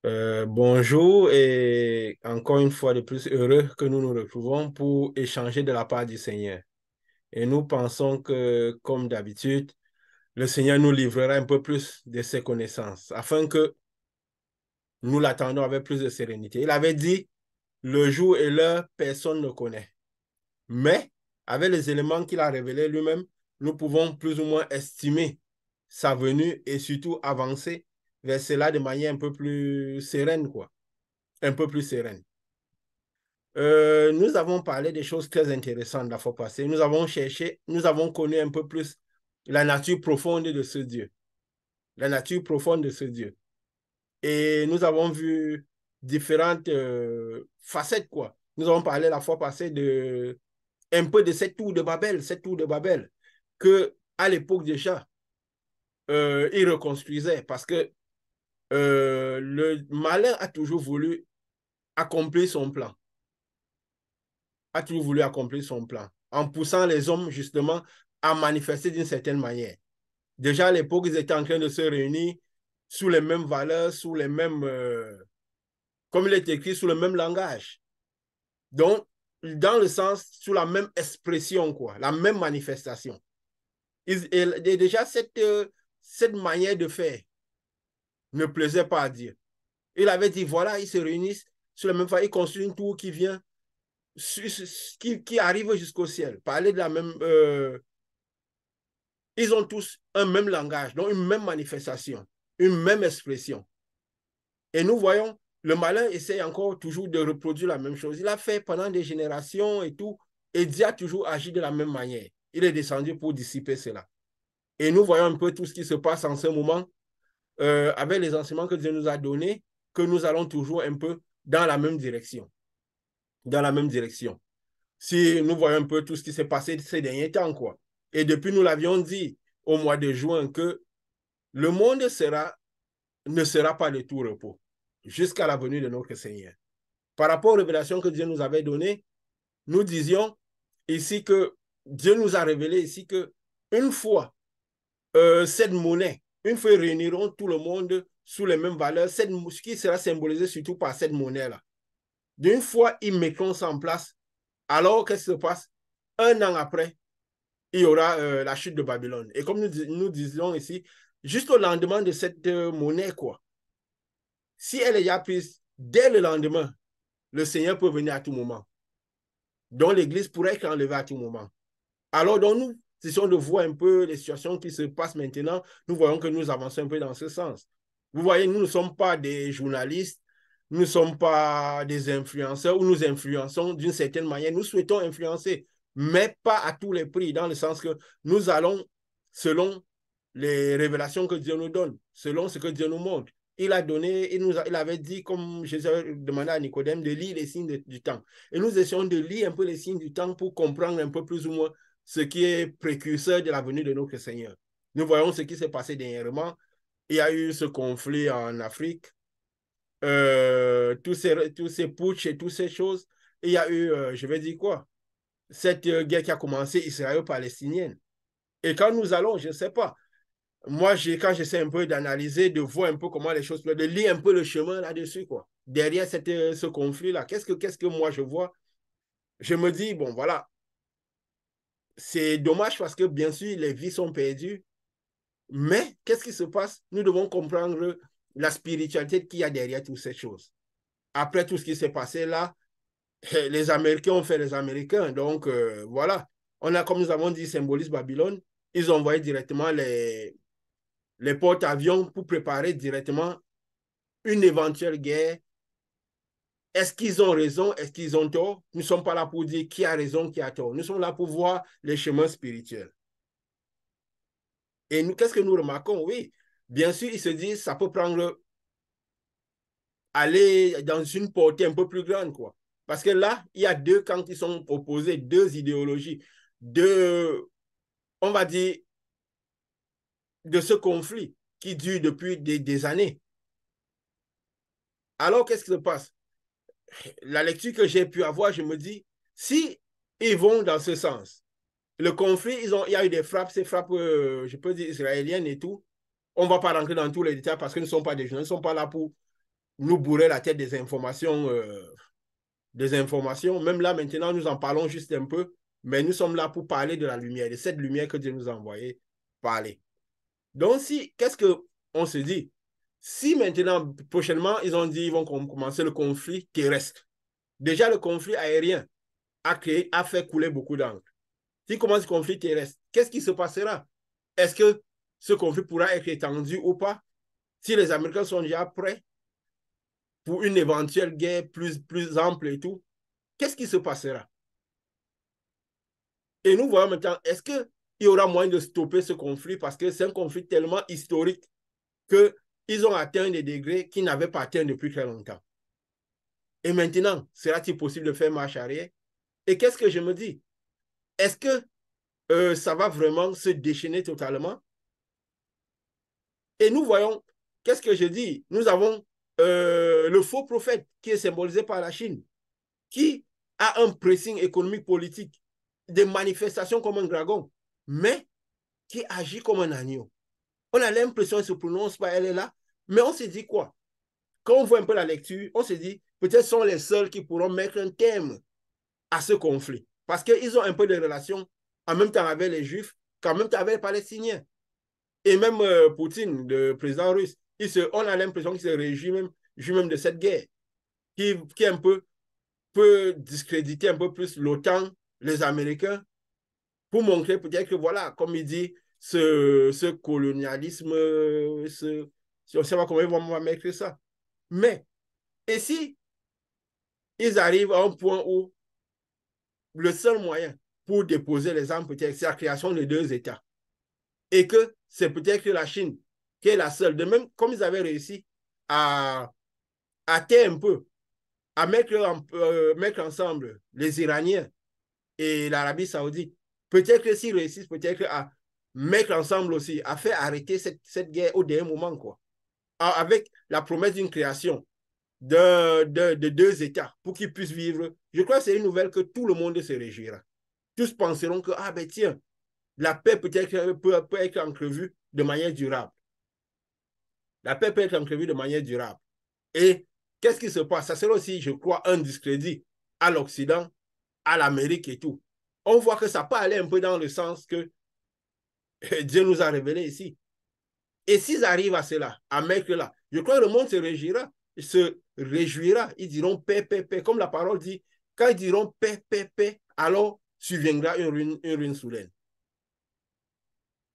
Bonjour et encore une fois de plus heureux que nous nous retrouvons pour échanger de la part du Seigneur. Et nous pensons que, comme d'habitude, le Seigneur nous livrera un peu plus de ses connaissances afin que nous l'attendons avec plus de sérénité. Il avait dit, le jour et l'heure, personne ne connaît. Mais avec les éléments qu'il a révélés lui-même, nous pouvons plus ou moins estimer sa venue et surtout avancer vers cela de manière un peu plus sereine, quoi. Un peu plus sereine. Nous avons parlé des choses très intéressantes la fois passée. Nous avons cherché, nous avons connu un peu plus la nature profonde de ce Dieu. La nature profonde de ce Dieu. Et nous avons vu différentes facettes, quoi. Nous avons parlé la fois passée de un peu de cette tour de Babel, que à l'époque déjà, il reconstruisait parce que le malin a toujours voulu accomplir son plan. A toujours voulu accomplir son plan, en poussant les hommes justement à manifester d'une certaine manière. Déjà à l'époque, ils étaient en train de se réunir sous les mêmes valeurs, sous les mêmes, comme il est écrit, sous le même langage. Donc, dans le sens, sous la même expression, quoi, la même manifestation. Et déjà, cette manière de faire ne plaisait pas à Dieu. Il avait dit, voilà, ils se réunissent sur la même façon, ils construisent une tour qui vient, qui arrive jusqu'au ciel. Parler de la même, ils ont tous un même langage, donc une même manifestation, une même expression. Et nous voyons, le malin essaie encore toujours de reproduire la même chose. Il a fait pendant des générations et tout, et Dieu a toujours agi de la même manière. Il est descendu pour dissiper cela. Et nous voyons un peu tout ce qui se passe en ce moment avec les enseignements que Dieu nous a donnés, que nous allons toujours un peu dans la même direction. Dans la même direction. Si nous voyons un peu tout ce qui s'est passé ces derniers temps, quoi. Et depuis, nous l'avions dit au mois de juin que le monde ne sera pas de tout repos jusqu'à la venue de notre Seigneur. Par rapport aux révélations que Dieu nous avait données, nous disions ici que Dieu nous a révélé ici que une fois cette monnaie, une fois ils réuniront tout le monde sous les mêmes valeurs, ce qui sera symbolisé surtout par cette monnaie-là. D'une fois ils mettront ça en place, alors qu'est-ce qui se passe? Un an après, il y aura la chute de Babylone. Et comme nous disions ici, juste au lendemain de cette monnaie, quoi, si elle est déjà prise dès le lendemain, le Seigneur peut venir à tout moment. Donc l'Église pourrait être enlevée à tout moment. Alors, donc, nous essayons de voir un peu les situations qui se passent maintenant. Nous voyons que nous avançons un peu dans ce sens. Vous voyez, nous ne sommes pas des journalistes, nous ne sommes pas des influenceurs où nous influençons d'une certaine manière. Nous souhaitons influencer, mais pas à tous les prix, dans le sens que nous allons selon les révélations que Dieu nous donne, selon ce que Dieu nous montre. Il a donné, il avait dit, comme Jésus a demandé à Nicodème, de lire les signes du temps. Et nous essayons de lire un peu les signes du temps pour comprendre un peu plus ou moins ce qui est précurseur de la venue de notre Seigneur. Nous voyons ce qui s'est passé dernièrement. Il y a eu ce conflit en Afrique, tous ces putsch et toutes ces choses. Et il y a eu, je vais dire quoi, cette guerre qui a commencé israélo-palestinienne. Et quand nous allons, je ne sais pas, moi, quand j'essaie un peu d'analyser, de voir un peu comment les choses, de lire un peu le chemin là-dessus, quoi, derrière ce conflit-là, qu'est-ce que moi je vois? Je me dis, bon, voilà, c'est dommage parce que bien sûr, les vies sont perdues, mais qu'est-ce qui se passe? Nous devons comprendre la spiritualité qu'il y a derrière toutes ces choses. Après tout ce qui s'est passé là, les Américains ont fait les Américains. Donc, voilà. On a, comme nous avons dit, symbolise Babylone. Ils ont envoyé directement les porte-avions pour préparer directement une éventuelle guerre. Est-ce qu'ils ont raison? Est-ce qu'ils ont tort? Nous ne sommes pas là pour dire qui a raison, qui a tort. Nous sommes là pour voir les chemins spirituels. Et nous, qu'est-ce que nous remarquons? Oui, bien sûr, ils se disent ça peut prendre, aller dans une portée un peu plus grande, quoi. Parce que là, il y a deux camps qui sont opposés, deux idéologies, deux, on va dire, de ce conflit qui dure depuis des années. Alors, qu'est-ce qui se passe? La lecture que j'ai pu avoir, je me dis, si ils vont dans ce sens, le conflit, il y a eu des frappes, ces frappes, je peux dire, israéliennes et tout. On ne va pas rentrer dans tous les détails parce que nous ne sommes pas des gens, nous ne sommes pas là pour nous bourrer la tête des informations. Même là, maintenant, nous en parlons juste un peu, mais nous sommes là pour parler de la lumière, de cette lumière que Dieu nous a envoyée parler. Donc, si, qu'est-ce qu'on se dit? Si maintenant, prochainement, ils ont dit qu'ils vont commencer le conflit terrestre. Déjà, le conflit aérien a fait couler beaucoup d'encre. S'il commence le conflit terrestre, qu'est-ce qui se passera? Est-ce que ce conflit pourra être étendu ou pas? Si les Américains sont déjà prêts pour une éventuelle guerre plus ample et tout, qu'est-ce qui se passera? Et nous voyons maintenant, est-ce qu'il y aura moyen de stopper ce conflit parce que c'est un conflit tellement historique qu'ils ont atteint des degrés qu'ils n'avaient pas atteint depuis très longtemps. Et maintenant, sera-t-il possible de faire marche arrière? Et qu'est-ce que je me dis? Est-ce que ça va vraiment se déchaîner totalement? Et nous voyons, qu'est-ce que je dis? Nous avons le faux prophète qui est symbolisé par la Chine, qui a un pressing économique politique, des manifestations comme un dragon, mais qui agit comme un agneau. On a l'impression qu'elle ne se prononce pas, elle est là, mais on se dit quoi? Quand on voit un peu la lecture, on se dit, peut-être sont les seuls qui pourront mettre un terme à ce conflit. Parce qu'ils ont un peu de relations en même temps avec les Juifs qu'en même temps avec les Palestiniens. Et même Poutine, le président russe, on a l'impression qu'il se réjouit même de cette guerre, qui un peu peut discréditer un peu plus l'OTAN, les Américains, pour montrer peut-être que voilà, comme il dit, ce colonialisme, je ne sais pas comment ils vont mettre ça. Mais, et si ils arrivent à un point où le seul moyen pour déposer les armes, peut-être, c'est la création de deux États. Et que c'est peut-être que la Chine qui est la seule, de même comme ils avaient réussi à terre un peu, à mettre ensemble les Iraniens et l'Arabie Saoudite. Peut-être que s'ils réussissent, peut-être à mettre ensemble aussi, à faire arrêter cette guerre au dernier moment, quoi. Avec la promesse d'une création de deux États pour qu'ils puissent vivre. Je crois que c'est une nouvelle que tout le monde se réjouira. Tous penseront que, ah ben tiens, la paix peut-être peut être entrevue de manière durable. La paix peut être entrevue de manière durable. Et qu'est-ce qui se passe? Ça sera aussi, je crois, un discrédit à l'Occident, à l'Amérique et tout. On voit que ça peut aller un peu dans le sens que Dieu nous a révélé ici. Et s'ils arrivent à cela, à mettre là, je crois que le monde se réjouira. Ils diront paix, paix, paix. Comme la parole dit, quand ils diront paix, paix, paix, alors surviendra une ruine soudaine.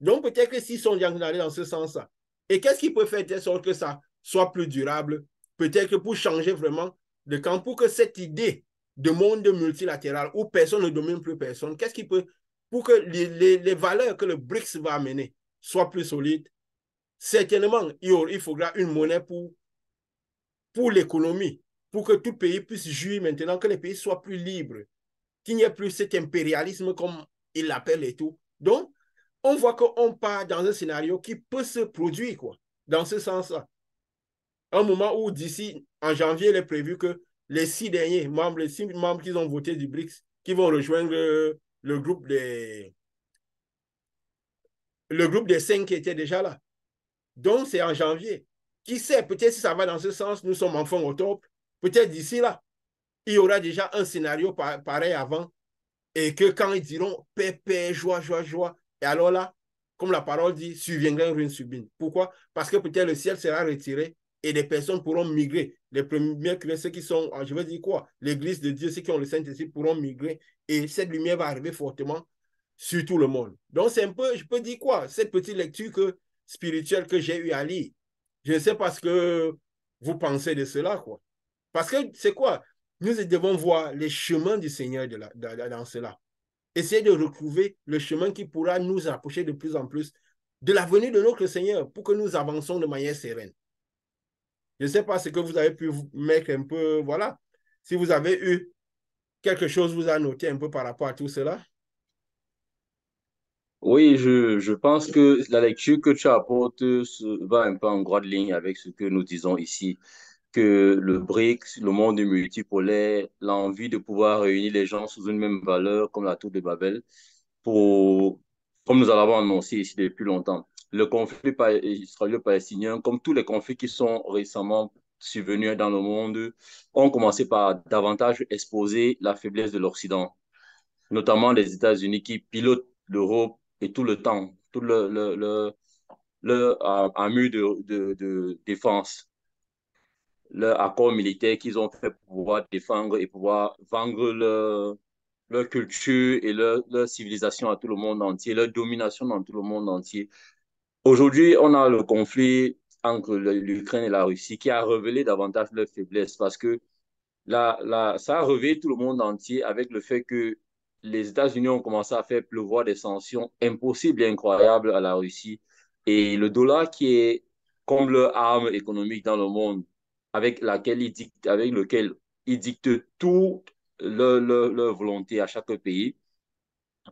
Donc peut-être que s'ils sont allés dans ce sens-là, et qu'est-ce qui peut faire de sorte que ça soit plus durable? Peut-être que pour changer vraiment de camp, pour que cette idée de monde multilatéral où personne ne domine plus personne, qu'est-ce qui peut, pour que les valeurs que le BRICS va amener soient plus solides, certainement, il faudra une monnaie pour l'économie, pour que tout pays puisse jouir maintenant, que les pays soient plus libres, qu'il n'y ait plus cet impérialisme comme ils l'appellent et tout. Donc, on voit qu'on part dans un scénario qui peut se produire, quoi, dans ce sens-là. Un moment où d'ici, en janvier, il est prévu que les 6 membres qui ont voté du BRICS, qui vont rejoindre le groupe des 5 qui étaient déjà là. Donc, c'est en janvier. Qui sait, peut-être si ça va dans ce sens, nous sommes en fin octobre, peut-être d'ici là, il y aura déjà un scénario pareil avant, et que quand ils diront paix, paix, joie, joie, joie, et alors là, comme la parole dit, surviendra une ruine subite. Pourquoi? Parce que peut-être le ciel sera retiré et des personnes pourront migrer. Les premiers, ceux qui sont, je veux dire quoi, l'église de Dieu, ceux qui ont le Saint-Esprit pourront migrer et cette lumière va arriver fortement sur tout le monde. Donc, c'est un peu, je peux dire quoi, cette petite lecture spirituelle que j'ai eu à lire. Je ne sais pas ce que vous pensez de cela, quoi. Parce que c'est quoi? Nous devons voir les chemins du Seigneur dans cela. Essayer de retrouver le chemin qui pourra nous approcher de plus en plus de la venue de notre Seigneur pour que nous avancions de manière sereine. Je ne sais pas ce que vous avez pu mettre un peu, voilà. Si vous avez eu quelque chose, vous a noté un peu par rapport à tout cela. Oui, je pense que la lecture que tu apportes va un peu en droite ligne avec ce que nous disons ici, que le BRICS, le monde multipolaire, l'envie de pouvoir réunir les gens sous une même valeur comme la Tour de Babel, pour, comme nous l'avons annoncé ici depuis longtemps. Le conflit israélo-palestinien, comme tous les conflits qui sont récemment survenues dans le monde ont commencé par davantage exposer la faiblesse de l'Occident, notamment les États-Unis qui pilotent l'Europe et tout le temps, tout un mur de défense, leur accord militaire qu'ils ont fait pour pouvoir défendre et pouvoir vendre leur culture et leur civilisation à tout le monde entier, leur domination dans tout le monde entier. Aujourd'hui, on a le conflit entre l'Ukraine et la Russie qui a révélé davantage leur faiblesse parce que ça a réveillé tout le monde entier avec le fait que les États-Unis ont commencé à faire pleuvoir des sanctions impossibles et incroyables à la Russie. Et le dollar, qui est comme leur arme économique dans le monde, avec lequel ils dictent toute leur volonté à chaque pays,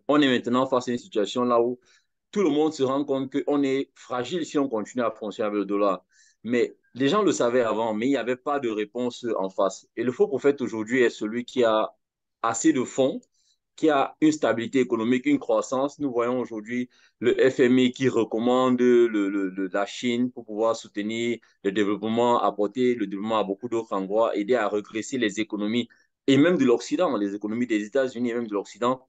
on est maintenant face à une situation là où tout le monde se rend compte qu'on est fragile si on continue à fonctionner avec le dollar. Mais les gens le savaient avant, mais il n'y avait pas de réponse en face. Et le faux prophète aujourd'hui est celui qui a assez de fonds, qui a une stabilité économique, une croissance. Nous voyons aujourd'hui le FMI qui recommande la Chine pour pouvoir soutenir le développement, apporter le développement à beaucoup d'autres endroits, aider à regresser les économies, et même de l'Occident, les économies des États-Unis et même de l'Occident,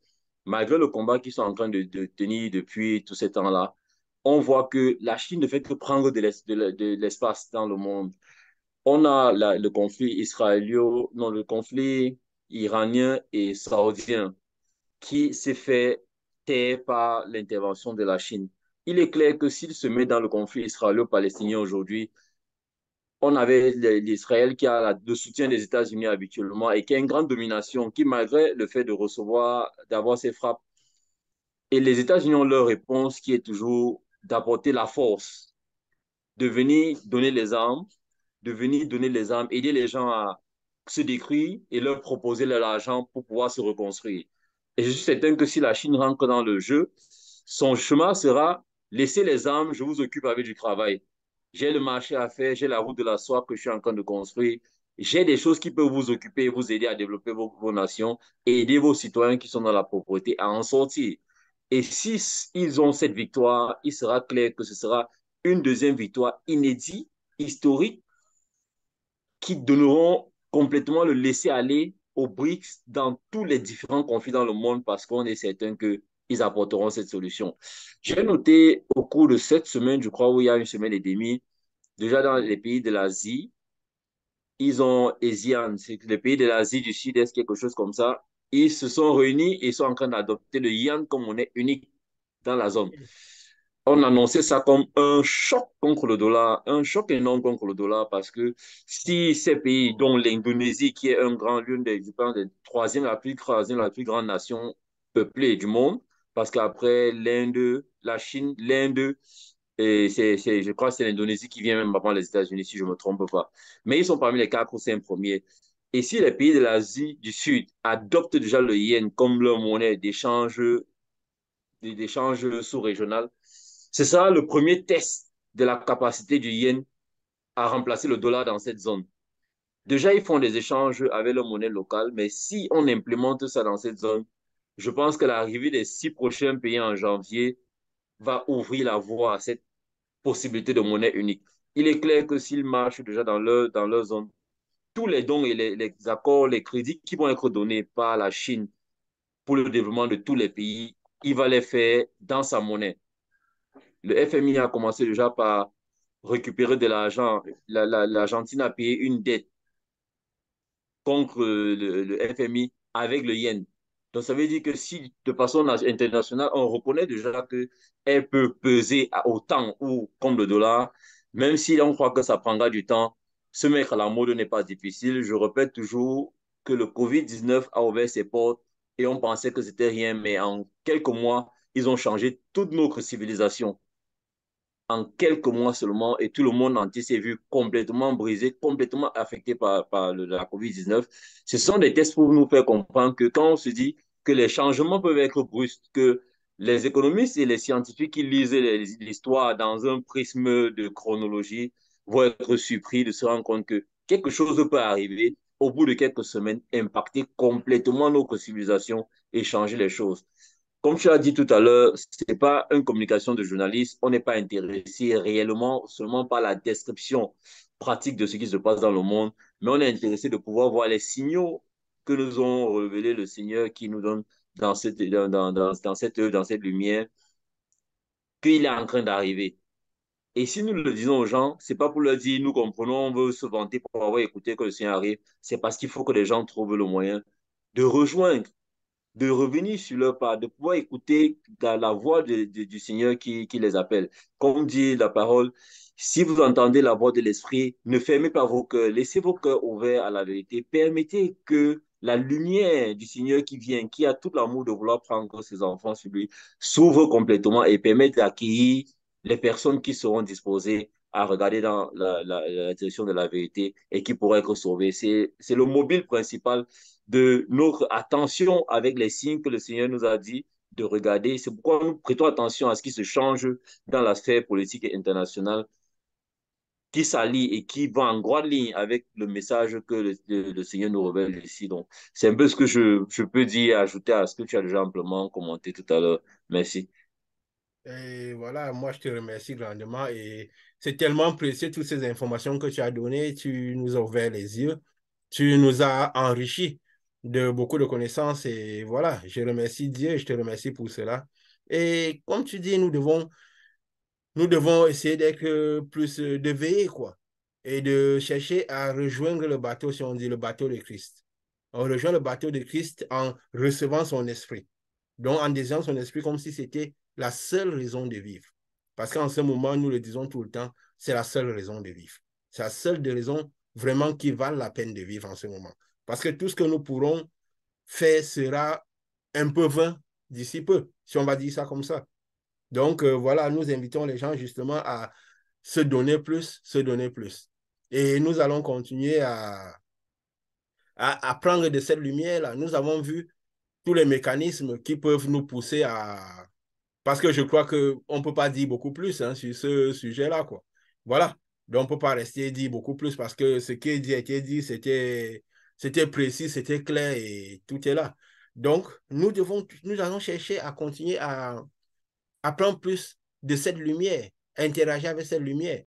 malgré le combat qu'ils sont en train de tenir depuis tout ce temps-là. On voit que la Chine ne fait que prendre de l'espace dans le monde. On a le conflit israélien, non, le conflit iranien et saoudien qui s'est fait taire par l'intervention de la Chine. Il est clair que s'il se met dans le conflit israélo-palestinien aujourd'hui, on avait l'Israël qui a le soutien des États-Unis habituellement et qui a une grande domination, qui malgré le fait de recevoir, d'avoir ses frappes, et les États-Unis ont leur réponse qui est toujours d'apporter la force, de venir donner les armes, aider les gens à se détruire et leur proposer de l'argent pour pouvoir se reconstruire. Et je suis certain que si la Chine rentre dans le jeu, son chemin sera laissez les armes, je vous occupe avec du travail. J'ai le marché à faire, j'ai la route de la soie que je suis en train de construire. J'ai des choses qui peuvent vous occuper et vous aider à développer vos nations et aider vos citoyens qui sont dans la pauvreté à en sortir. Et si ils ont cette victoire, il sera clair que ce sera une deuxième victoire inédite, historique, qui donneront complètement le laisser-aller aux BRICS dans tous les différents conflits dans le monde parce qu'on est certain qu'ils apporteront cette solution. J'ai noté au cours de cette semaine, je crois, où il y a une semaine et demie, déjà dans les pays de l'Asie, ils ont ASEAN, c'est les pays de l'Asie du Sud-Est, quelque chose comme ça. Ils se sont réunis et sont en train d'adopter le yuan comme monnaie unique dans la zone. On annonçait ça comme un choc contre le dollar, un choc énorme contre le dollar, parce que si ces pays, dont l'Indonésie, qui est un grand, l'une des, je pense, des troisième la plus grande nation peuplée du monde, parce qu'après l'Inde, la Chine, l'Inde, et je crois que c'est l'Indonésie qui vient même avant les États-Unis, si je ne me trompe pas. Mais ils sont parmi les 4 ou 5 premiers. Et si les pays de l'Asie du Sud adoptent déjà le yen comme leur monnaie d'échange sous-régional, ce sera le premier test de la capacité du yen à remplacer le dollar dans cette zone. Déjà, ils font des échanges avec leur monnaie locale, mais si on implémente ça dans cette zone, je pense que l'arrivée des 6 prochains pays en janvier va ouvrir la voie à cette possibilité de monnaie unique. Il est clair que s'ils marchent déjà dans leur zone, tous les dons et les accords, les crédits qui vont être donnés par la Chine pour le développement de tous les pays, il va les faire dans sa monnaie. Le FMI a commencé déjà par récupérer de l'argent. L'Argentine a payé une dette contre le FMI avec le yen. Donc, ça veut dire que si, de façon internationale, on reconnaît déjà qu'elle peut peser à autant ou comme le dollar, même si on croit que ça prendra du temps, se mettre à la mode n'est pas difficile. Je répète toujours que le Covid-19 a ouvert ses portes et on pensait que c'était rien, mais en quelques mois, ils ont changé toute notre civilisation en quelques mois seulement et tout le monde entier s'est vu complètement brisé, complètement affecté par la COVID-19. Ce sont des tests pour nous faire comprendre que quand on se dit que les changements peuvent être brusques, que les économistes et les scientifiques qui lisent l'histoire dans un prisme de chronologie vont être surpris de se rendre compte que quelque chose peut arriver au bout de quelques semaines, impacter complètement notre civilisation et changer les choses. comme tu as dit tout à l'heure, ce n'est pas une communication de journaliste. On n'est pas intéressé réellement seulement par la description pratique de ce qui se passe dans le monde, mais on est intéressé de pouvoir voir les signaux que nous ont révélés le Seigneur qui nous donne dans cette lumière qu'il est en train d'arriver. Et si nous le disons aux gens, c'est pas pour leur dire, nous comprenons, on veut se vanter pour avoir écouté que le Seigneur arrive. C'est parce qu'il faut que les gens trouvent le moyen de rejoindre, de revenir sur leur pas, de pouvoir écouter la voix du Seigneur qui les appelle. Comme dit la parole, si vous entendez la voix de l'Esprit, ne fermez pas vos cœurs, laissez vos cœurs ouverts à la vérité. Permettez que la lumière du Seigneur qui vient, qui a tout l'amour de vouloir prendre ses enfants sur lui, s'ouvre complètement et permette d'accueillir les personnes qui seront disposées à regarder dans la direction de la vérité et qui pourraient être sauvées. C'est le mobile principal de notre attention avec les signes que le Seigneur nous a dit de regarder. C'est pourquoi nous prêtons attention à ce qui se change dans la sphère politique et internationale, qui s'allie et qui va en droite ligne avec le message que le Seigneur nous révèle ici. Donc, c'est un peu ce que je peux dire, ajouter à ce que tu as déjà amplement commenté tout à l'heure. Merci. Et voilà, moi je te remercie grandement et c'est tellement précieux toutes ces informations que tu as données. Tu nous as ouvert les yeux, tu nous as enrichis de beaucoup de connaissances et voilà, je remercie Dieu et je te remercie pour cela. Et comme tu dis, nous devons essayer d'être plus de veiller, quoi, et de chercher à rejoindre le bateau, si on dit le bateau de Christ. On rejoint le bateau de Christ en recevant son esprit. Donc, en disant son esprit comme si c'était la seule raison de vivre. Parce qu'en ce moment, nous le disons tout le temps, c'est la seule raison de vivre. C'est la seule des raisons vraiment qui valent la peine de vivre en ce moment. Parce que tout ce que nous pourrons faire sera un peu vain d'ici peu, si on va dire ça comme ça. Donc, voilà, nous invitons les gens justement à se donner plus, se donner plus. Et nous allons continuer à prendre de cette lumière-là. Nous avons vu tous les mécanismes qui peuvent nous pousser à... Parce que je crois qu'on ne peut pas dire beaucoup plus hein, sur ce sujet-là, quoi. Voilà. Donc, on ne peut pas rester dire beaucoup plus parce que ce qui a été dit, c'était précis, c'était clair et tout est là. Donc, nous allons chercher à continuer à prendre plus de cette lumière, à interagir avec cette lumière.